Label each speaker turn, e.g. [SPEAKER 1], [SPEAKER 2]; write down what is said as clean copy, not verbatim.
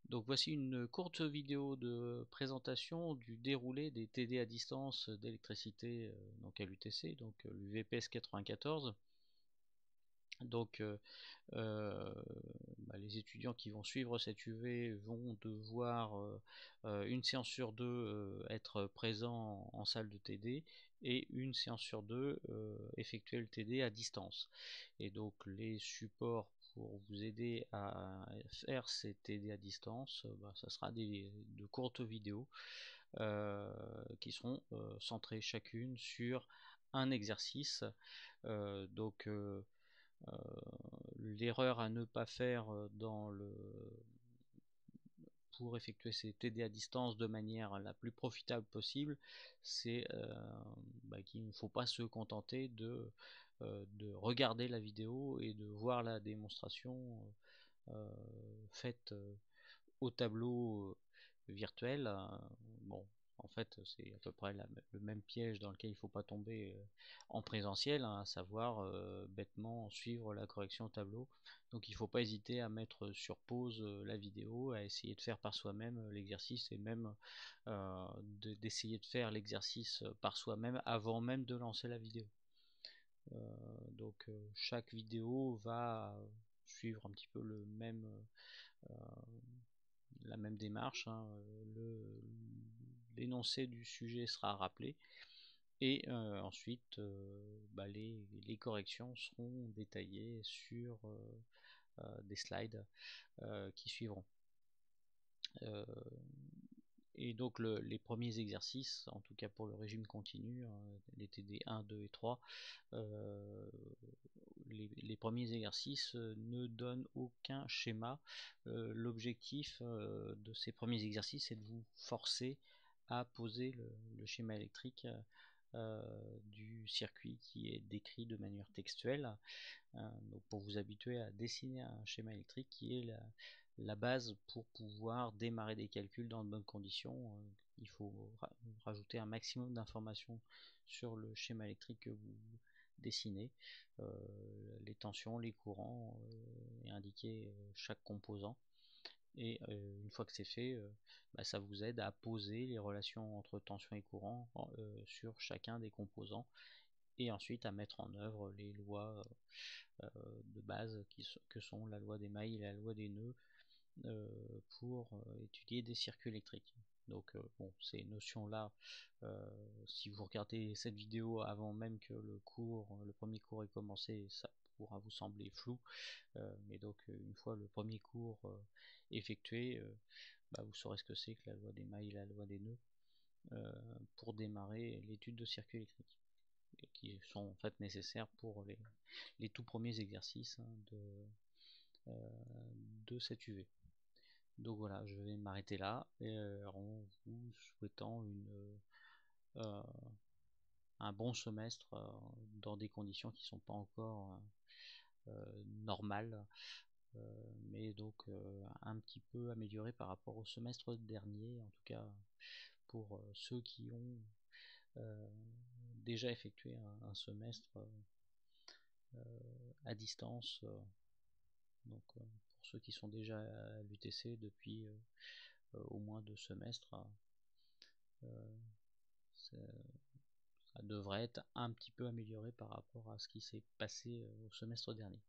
[SPEAKER 1] Donc voici une courte vidéo de présentation du déroulé des TD à distance d'électricité donc à l'UTC, donc l'UVPS 94. Donc les étudiants qui vont suivre cette UV vont devoir une séance sur deux être présents en salle de TD et une séance sur deux effectuer le TD à distance. Et donc les supports pour vous aider à faire ces TD à distance, ça sera de courtes vidéos qui seront centrées chacune sur un exercice. Donc l'erreur à ne pas faire pour effectuer ces TD à distance de manière la plus profitable possible, c'est qu'il ne faut pas se contenter de regarder la vidéo et de voir la démonstration faite au tableau virtuel. Bon, en fait, c'est à peu près le même piège dans lequel il ne faut pas tomber en présentiel, hein, à savoir bêtement suivre la correction au tableau. Donc il ne faut pas hésiter à mettre sur pause la vidéo, à essayer de faire par soi-même l'exercice et même d'essayer de faire l'exercice par soi-même avant même de lancer la vidéo. Donc chaque vidéo va suivre un petit peu la même démarche, hein. L'énoncé du sujet sera rappelé et ensuite les corrections seront détaillées sur des slides qui suivront. Et donc les premiers exercices, en tout cas pour le régime continu, les TD 1, 2 et 3, les premiers exercices ne donnent aucun schéma. L'objectif de ces premiers exercices est de vous forcer à poser le schéma électrique du circuit qui est décrit de manière textuelle. Donc pour vous habituer à dessiner un schéma électrique qui est la base pour pouvoir démarrer des calculs dans de bonnes conditions. Il faut rajouter un maximum d'informations sur le schéma électrique que vous dessinez, les tensions, les courants, et indiquer chaque composant. Et une fois que c'est fait, ça vous aide à poser les relations entre tension et courant sur chacun des composants et ensuite à mettre en œuvre les lois de base que sont la loi des mailles et la loi des nœuds pour étudier des circuits électriques. Donc bon, ces notions-là, si vous regardez cette vidéo avant même que le premier cours ait commencé, ça pourra vous sembler flou, mais donc une fois le premier cours effectué, vous saurez ce que c'est que la loi des mailles et la loi des nœuds pour démarrer l'étude de circuits électriques, qui sont en fait nécessaires pour les tout premiers exercices, hein, de cette UV. Donc voilà, je vais m'arrêter là en vous souhaitant euh, un bon semestre dans des conditions qui ne sont pas encore normales, mais donc un petit peu améliorées par rapport au semestre dernier, en tout cas pour ceux qui ont déjà effectué un semestre à distance. Donc pour ceux qui sont déjà à l'UTC depuis au moins 2 semestres, ça devrait être un petit peu amélioré par rapport à ce qui s'est passé au semestre dernier.